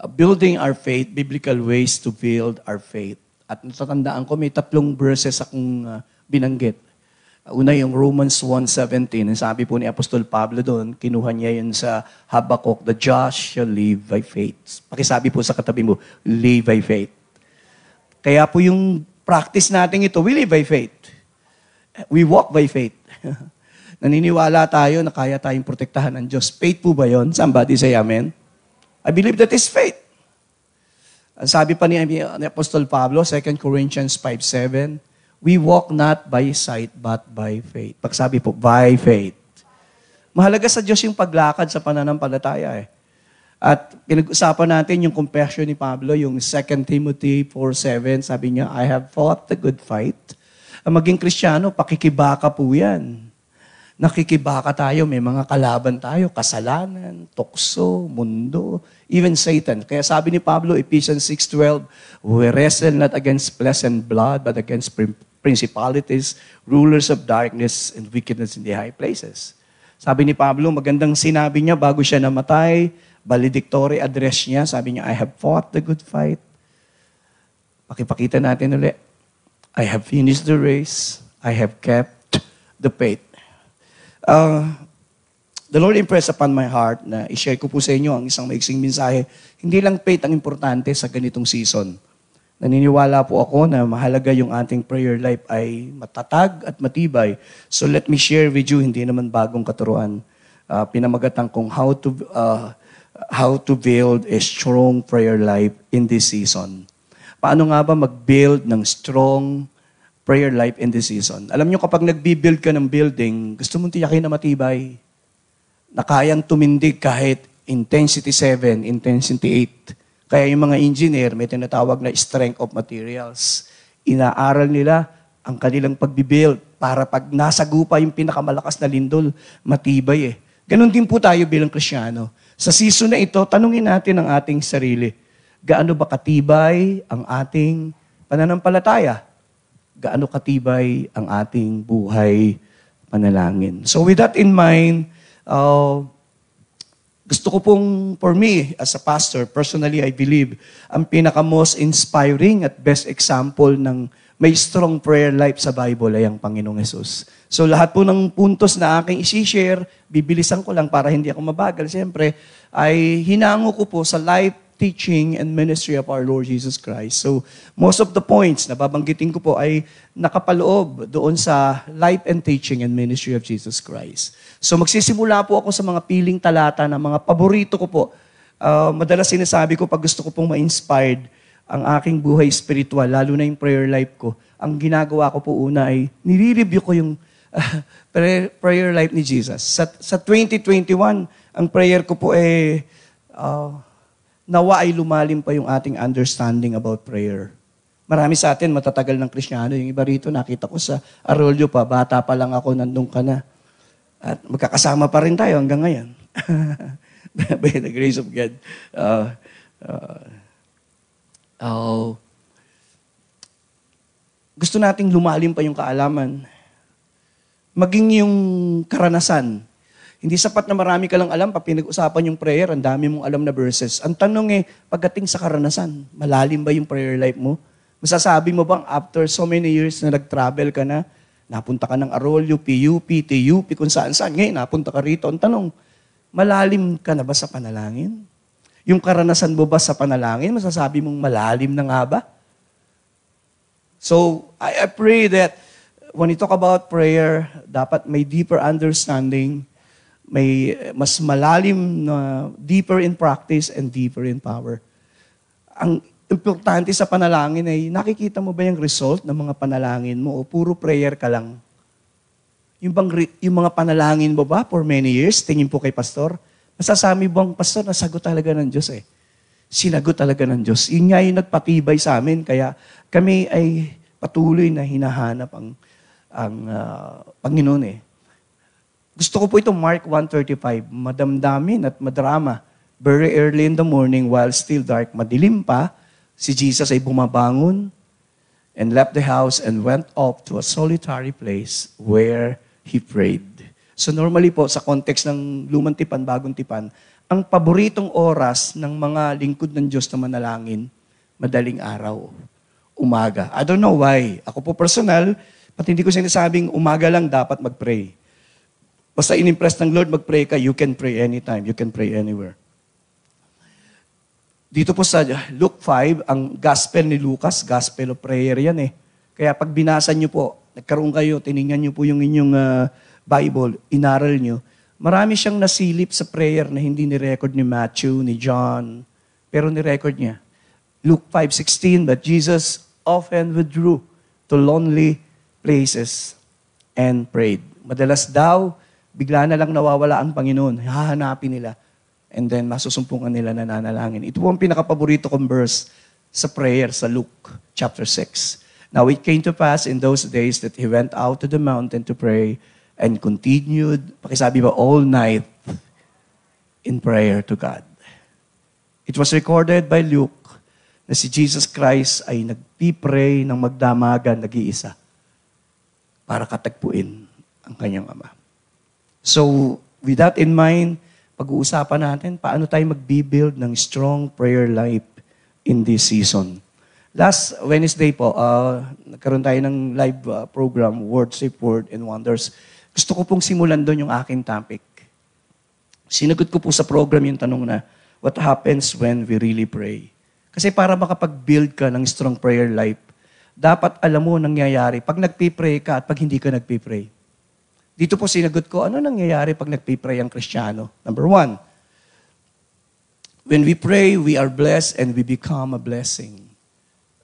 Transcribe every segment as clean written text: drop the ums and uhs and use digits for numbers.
building our faith, biblical ways to build our faith. At natatandaan ko, may 3 verses akong binanggit. Una yung Romans 1:17, sabi po ni Apostol Pablo doon, kinuha niya yun sa Habakkuk, the just shall live by faith. Pakisabi po sa katabi mo, live by faith. Kaya po yung practice natin ito, we live by faith. We walk by faith. Naniniwala tayo na kaya tayong protektahan ng Diyos. Faith po ba yun? Somebody say amen. I believe that is faith. Ang sabi pa ni Apostol Pablo, 2 Corinthians 5:7, we walk not by sight but by faith. Pagsabi po, by faith. Mahalaga sa Diyos yung paglakad sa pananampalataya eh. At pinag-usapan natin yung confession ni Pablo, yung 2 Timothy 4:7, sabi niya, I have fought the good fight. Ang maging Kristiyano, pakikibaka po yan. Nakikibaka tayo, may mga kalaban tayo, kasalanan, tukso, mundo, even Satan. Kaya sabi ni Pablo, Ephesians 6:12, we wrestle not against flesh and blood, but against principalities, rulers of darkness, and wickedness in the high places. Sabi ni Pablo, magandang sinabi niya bago siya namatay, valedictory address niya, sabi niya, I have fought the good fight. Pakipakita natin ulit. I have finished the race. I have kept the faith. The Lord impressed upon my heart na i-share ko po sa inyo ang isang maiksing mensahe. Hindi lang faith ang importante sa ganitong season. Naniniwala po ako na mahalaga yung ating prayer life ay matatag at matibay. So let me share with you, hindi naman bagong katuruan. Pinamagatan kong how to build a strong prayer life in this season. Paano nga ba mag-build ng strong prayer life in this season? Alam nyo, kapag nag-build ka ng building, gusto mong tiyakin na matibay. Na kayang tumindig kahit intensity 7, intensity 8. Kaya yung mga engineer, may tinatawag na strength of materials. Inaaral nila ang kanilang pag-build para pag nasagupa yung pinakamalakas na lindol, matibay eh. Ganon din po tayo bilang Kristiyano. Sa season na ito, tanungin natin ang ating sarili. Gaano ba katibay ang ating pananampalataya? Gaano katibay ang ating buhay panalangin? So with that in mind, gusto ko pong, for me, as a pastor, personally, I believe, ang pinaka-most inspiring at best example ng may strong prayer life sa Bible ay ang Panginoong Hesus. So lahat po ng puntos na aking isi-share, bibilisan ko lang para hindi ako mabagal, siyempre, ay hinango ko po sa life, teaching, and ministry of our Lord Jesus Christ. So most of the points na babanggitin ko po ay nakapaloob doon sa life and teaching and ministry of Jesus Christ. So magsisimula po ako sa mga piling talata na mga paborito ko po. Madalas sinasabi ko pag gusto ko pong ma-inspired ang aking buhay spiritual, lalo na yung prayer life ko, ang ginagawa ko po una ay nire-review ko yung prayer life ni Jesus. Sa 2021, ang prayer ko po ay nawa ay lumalim pa yung ating understanding about prayer. Marami sa atin matatagal ng Kristiyano. Yung iba rito, nakita ko sa Arroyo pa, bata pa lang ako, nandun ka na. At magkakasama pa rin tayo hanggang ngayon. By the grace of God. Gusto nating lumalim pa yung kaalaman. Maging yung karanasan. Hindi sapat na marami ka lang alam, pag pinag-usapan yung prayer, ang dami mong alam na verses. Ang tanong pagdating sa karanasan, malalim ba yung prayer life mo? Masasabi mo bang after so many years na nag-travel ka na, napunta ka ng Arroyo, PUP, TUP, kung saan-saan, ngayon napunta ka rito. Ang tanong, malalim ka na ba sa panalangin? Yung karanasan mo ba sa panalangin, masasabi mong malalim na nga ba? So, I pray that when you talk about prayer, dapat may deeper understanding, may mas malalim na deeper in practice and deeper in power. Ang importante sa panalangin ay nakikita mo ba yung result ng mga panalangin mo o puro prayer ka lang? Yung mga panalangin mo ba for many years, tingin po kay pastor, masasabi bang pastor, nasagot talaga ng Diyos eh. Sinagot talaga ng Diyos. Yun nga yung nagpatibay sa amin, kaya kami ay patuloy na hinahanap ang Panginoon eh. Gusto ko po itong Mark 1:35, madamdamin at madrama. Very early in the morning, while still dark, madilim pa, si Jesus ay bumabangon and left the house and went off to a solitary place where He prayed. So normally po, sa context ng lumang tipan, bagong tipan, Ang paboritong oras ng mga lingkod ng Diyos na manalangin, madaling araw, umaga. I don't know why. Ako po personal, pati hindi ko sinasabing umaga lang dapat mag-pray. Basta inimpress ng Lord, mag-pray ka, you can pray anytime, you can pray anywhere. Dito po sa Luke 5, ang gospel ni Lucas, gospel of prayer yan eh. Kaya pag binasa nyo po, nagkaroon kayo, tinignan nyo po yung inyong Bible, inaral nyo, marami siyang nasilip sa prayer na hindi ni-record ni Matthew, ni John, pero ni-record niya. Luke 5:16, but Jesus often withdrew to lonely places and prayed. Madalas daw, bigla na lang nawawala ang Panginoon. Hahanapin nila. And then, masusumpungan nila na nanalangin. Ito po ang pinakapaborito kong verse sa prayer sa Luke chapter 6. Now, it came to pass in those days that he went out to the mountain to pray and continued, pakisabi ba, all night in prayer to God. It was recorded by Luke na si Jesus Christ ay nagpipray ng magdamagan, nag-iisa para katagpuin ang kanyang Ama. So, with that in mind, pag-uusapan natin paano tayo magbibuild ng strong prayer life in this season. Last Wednesday po, nagkaroon tayo ng live program, Worship, Word, and Wonders. Gusto ko pong simulan doon yung aking topic. Sinagot ko po sa program yung tanong na, what happens when we really pray? Kasi para makapag-build ka ng strong prayer life, dapat alam mo nangyayari pag nagpipray ka at pag hindi ka nagpipray. Dito po sinagot ko, ano nangyayari pag nagpipray ang Kristiyano? Number 1, when we pray, we are blessed and we become a blessing.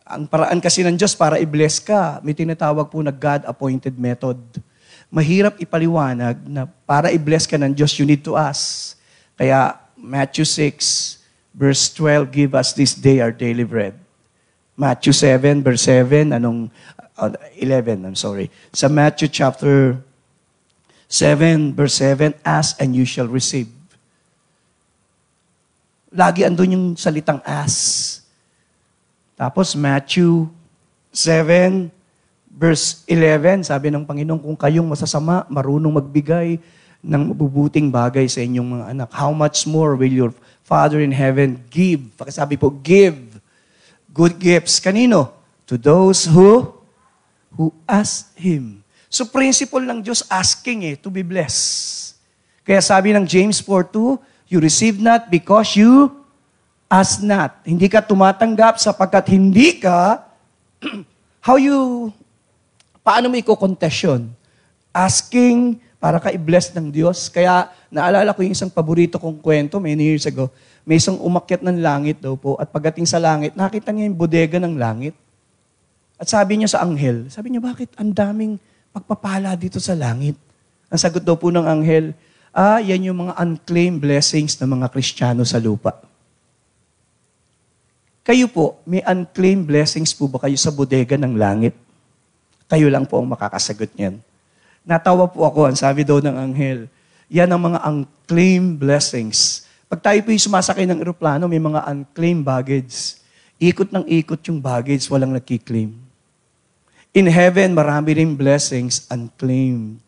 Ang paraan kasi ng Diyos para i-bless ka, may tinatawag po na God-appointed method. Mahirap ipaliwanag na para i-bless ka ng Diyos, you need to ask. Kaya Matthew 6, verse 12, give us this day our daily bread. Matthew 7, verse 7, 11, I'm sorry. Sa Matthew chapter 7, verse 7, ask and you shall receive. Lagi andun yung salitang ask. Tapos Matthew 7, verse 11, sabi ng Panginoon, kung kayong masasama, marunong magbigay ng mabubuting bagay sa inyong mga anak, how much more will your Father in heaven give? Pakisabi po, give good gifts. Kanino? To those who ask Him. So principle ng Diyos asking to be blessed. Kaya sabi ng James 4:2, you receive not because you ask not. Hindi ka tumatanggap sapagkat hindi ka, paano mo i-contest yun? Asking para ka i-bless ng Diyos. Kaya naalala ko yung isang paborito kong kwento many years ago. May isang umakyat ng langit daw po at pagdating sa langit, nakita niya yung bodega ng langit. At sabi niya sa anghel, sabi niya, bakit ang daming pagpapala dito sa langit? Ang sagot daw po ng anghel, yan yung mga unclaimed blessings ng mga Kristiyano sa lupa. Kayo po, may unclaimed blessings po ba kayo sa bodega ng langit? Kayo lang po ang makakasagot niyan. Natawa po ako, ang sabi daw ng anghel, yan ang mga unclaimed blessings. Pag tayo po yung sumasakay ng eroplano, may mga unclaimed baggage. Ikot ng ikot yung baggage, walang nakiklaim. In heaven, marami rin blessings unclaimed.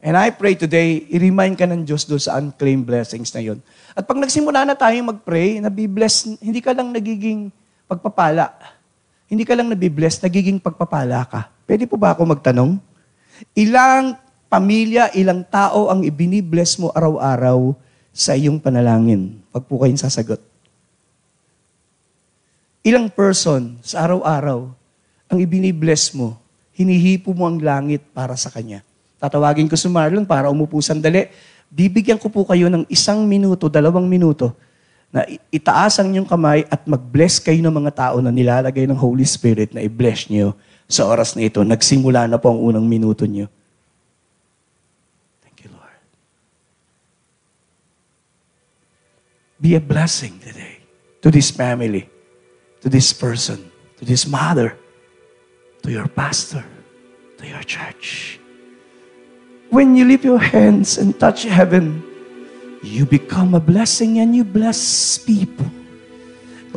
And I pray today, i-remind ka ng Diyos doon sa unclaimed blessings na yun. At pag nagsimula na tayo mag-pray, nabibless, hindi ka lang nagiging pagpapala. Hindi ka lang nabibless, nagiging pagpapala ka. Pwede po ba ako magtanong? Ilang pamilya, ilang tao ang ibinibless mo araw-araw sa iyong panalangin? Pag po kayong sasagot. Ilang person sa araw-araw ang ibinibless mo, hinihipo mo ang langit para sa Kanya. Tatawagin ko si Marlon para umupo sandali. Bibigyan ko po kayo ng 1 minuto, 2 minuto na itaas ang inyong kamay at mag-bless kayo ng mga tao na nilalagay ng Holy Spirit na i-bless nyo sa oras na ito. Nagsimula na po ang unang minuto nyo. Thank you, Lord. Be a blessing today to this family, to this person, to this mother, to your pastor, to your church. When you lift your hands and touch heaven, you become a blessing and you bless people.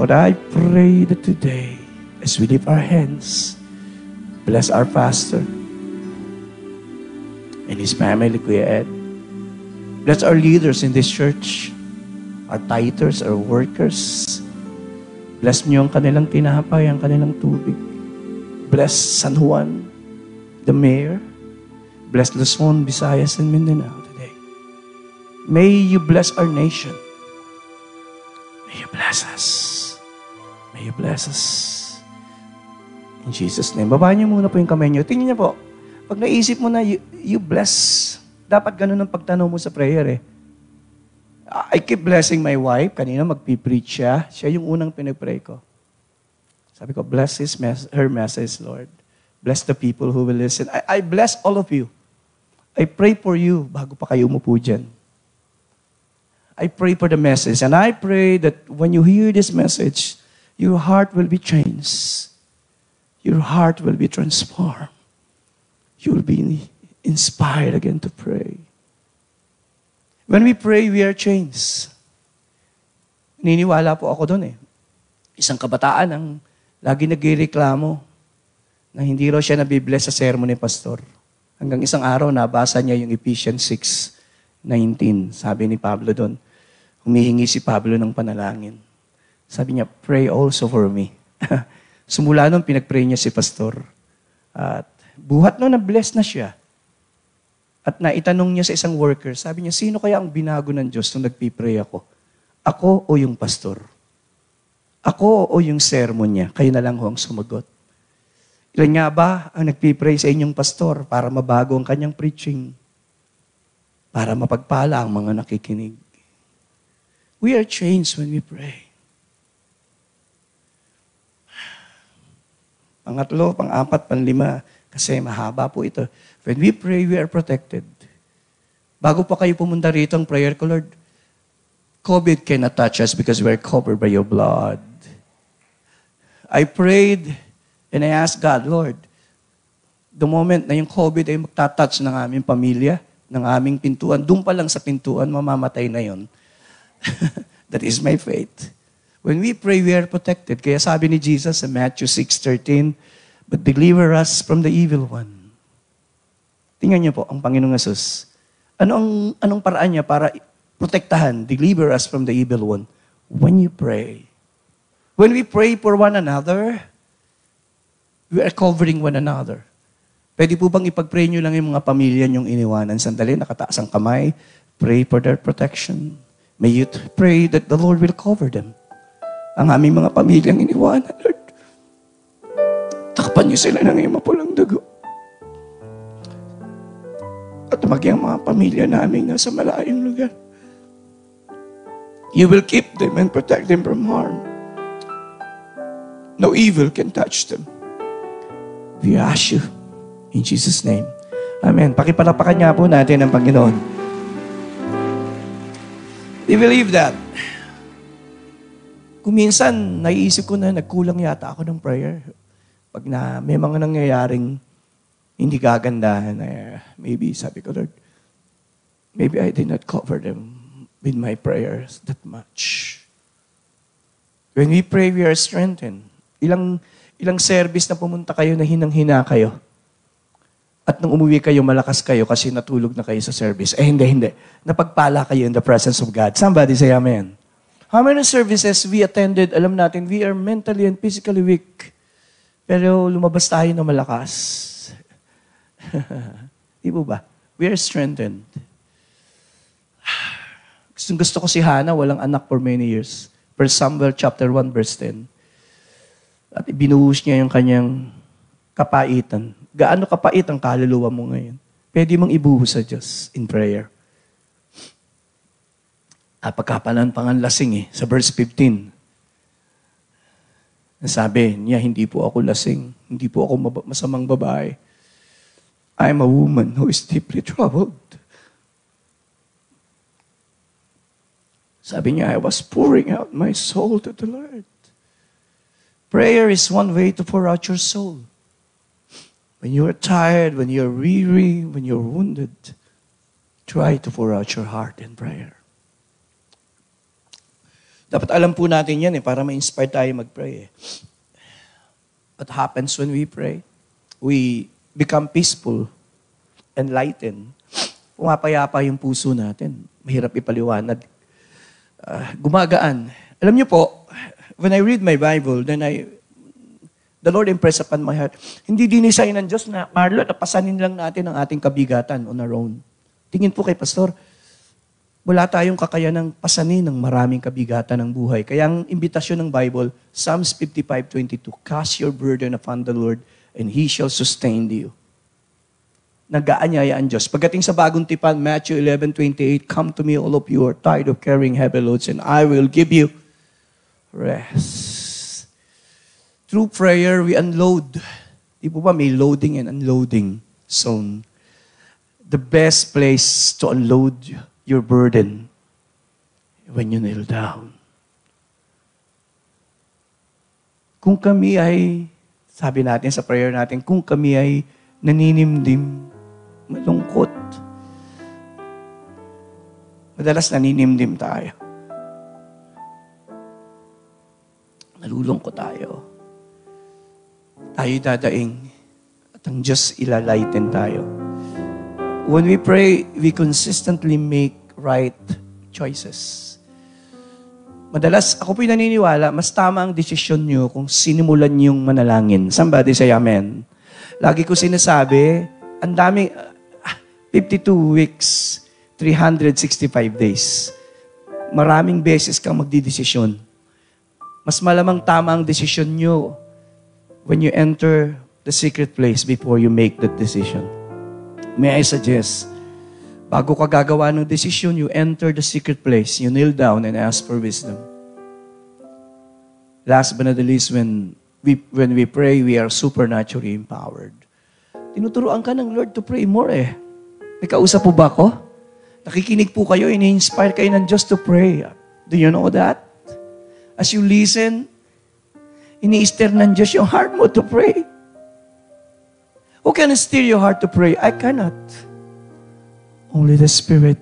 Lord, I pray that today, as we lift our hands, bless our pastor and his family, Kuya Ed. Bless our leaders in this church, our tithers, our workers. Bless niyo ang kanilang tinapay, ang kanilang tubig. Bless San Juan, the mayor. Bless Luzon, Visayas, and Mindanao today. May you bless our nation. May you bless us. May you bless us. In Jesus' name. Babahan niyo muna po yung kamay niyo. Tingnan niyo po. Pag naisip mo na you bless, dapat ganun ang pagtanong mo sa prayer eh. I keep blessing my wife. Kanina magpipreach siya. Siya yung unang pinag-pray ko. Sabi ko, bless her message, Lord. Bless the people who will listen. I bless all of you. I pray for you bago pa kayo umupo dyan. I pray for the message. And I pray that when you hear this message, your heart will be changed. Your heart will be transformed. You will be inspired again to pray. When we pray, we are changed. Niniwala po ako doon eh. Isang kabataan ang lagi nagreklamo na hindi raw siya nabibless sa sermon ni pastor. Hanggang isang araw, nabasa niya yung Ephesians 6:19. Sabi ni Pablo doon, humihingi si Pablo ng panalangin. Sabi niya, pray also for me. Sumula nung pinag-pray niya si pastor. At buhat nung na-bless na siya. At naitanong niya sa isang worker, sabi niya, sino kaya ang binago ng Diyos nung nagpipray ako? Ako o yung pastor? Ako o yung sermon niya? Kayo na lang ho ang sumagot. Ilan nga ba ang nagpipray sa inyong pastor para mabago ang kanyang preaching? Para mapagpala ang mga nakikinig. We are changed when we pray. Pangatlo, pang-apat, panlima, kasi mahaba po ito. When we pray, we are protected. Bago pa kayo pumunta rito ang prayer ko, Lord, COVID cannot touch us because we are covered by your blood. I prayed and I asked God, Lord, the moment na yung COVID ay magtatouch ng aming pamilya, ng aming pintuan, doon pa lang sa pintuan, mamamatay na yon. That is my faith. When we pray, we are protected. Kaya sabi ni Jesus sa Matthew 6:13, but deliver us from the evil one. Tingnan niyo po ang Panginoong Yesus. Anong paraan niya para protektahan, deliver us from the evil one? When you pray. When we pray for one another, we are covering one another. Pwede po bang ipag-pray niyo lang yung mga pamilya niyong iniwanan? Sandali, nakataas ang kamay. Pray for their protection. May you pray that the Lord will cover them. Ang aming mga pamilyang iniwanan, Lord. Takpan niyo sila ng iyong mapulang dugo. At maging mga pamilya namin nasa malayong lugar. You will keep them and protect them from harm. No evil can touch them. We ask you in Jesus' name. Amen. Pakipalapakan niya po natin ang Panginoon. We believe that. Kung minsan, naiisip ko na nagkulang yata ako ng prayer. Pag may mga nangyayaring hindi kagandahan, maybe sabi ko, Lord, maybe I did not cover them with my prayers that much. When we pray, we are strengthened. Ilang service na pumunta kayo na hinang-hina kayo. At nung umuwi kayo, malakas kayo kasi natulog na kayo sa service. Hindi. Napagpala kayo in the presence of God. Somebody say amen. How many services we attended, alam natin, we are mentally and physically weak. Pero lumabas tayo na malakas. Di po ba? We are strengthened. Gusto ko si Hannah, walang anak for many years. 1 Samuel chapter 1, verse 10. At ibinuhos niya yung kanyang kapaitan. Gaano kapait ang kaluluwa mo ngayon? Pwede mong ibuhos sa Diyos in prayer. Pagkapalan panganlasing sa verse 15. Sabi niya, hindi po ako lasing. Hindi po ako masamang babae. I am a woman who is deeply troubled. Sabi niya, I was pouring out my soul to the Lord. Prayer is one way to pour out your soul. When you are tired, when you are weary, when you are wounded, try to pour out your heart in prayer. Dapat alam po natin yan para ma-inspire tayo mag-pray. What happens when we pray? We become peaceful, enlightened, pumapayapa yung puso natin. Mahirap ipaliwanag. Gumagaan. Alam niyo po, when I read my Bible, the Lord impressed upon my heart, hindi dinisign ng Diyos na, Marlo, napasanin lang natin ang ating kabigatan on our own. Tingin po kay Pastor, wala tayong kakayanang pasanin ng maraming kabigatan ng buhay. Kaya ang imbitasyon ng Bible, Psalms 55:22, cast your burden upon the Lord and He shall sustain you. Nag-aanyaya ang Diyos. Pagdating sa bagong tipan, Matthew 11:28, come to me all of you are tired of carrying heavy loads and I will give you rest. Through prayer, we unload. Di po ba may loading and unloading zone? The best place to unload your burden when you kneel down. Kung kami ay, sabi natin sa prayer natin, kung kami ay naninimdim, malungkot. Madalas naninimdim tayo. Nalulungkot tayo. Tayo dadaing at ang Diyos ilalighten tayo. When we pray, we consistently make right choices. Madalas, ako po'y naniniwala, mas tama ang desisyon nyo kung sinimulan yung manalangin. Somebody say amen. Lagi ko sinasabi, ang daming, 52 weeks, 365 days. Maraming beses kang magdidesisyon. Mas malamang tama ang desisyon nyo when you enter the secret place before you make that decision. May I suggest, bago ka gagawa ng desisyon, you enter the secret place, you kneel down and ask for wisdom. Last but not the least, when we pray, we are supernaturally empowered. Tinuturuan ka ng Lord to pray more eh. May kausap po ba ako? Nakikinig po kayo, ini-inspire kayo ng Diyos to pray. Do you know that? As you listen, ini-stir ng Diyos yung heart mo to pray. Who can stir your heart to pray? I cannot. Only the Spirit.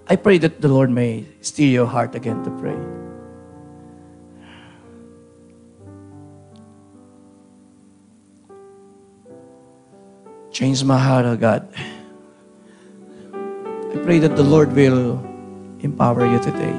I pray that the Lord may stir your heart again to pray. Change my heart, oh God. I pray that the Lord will empower you today.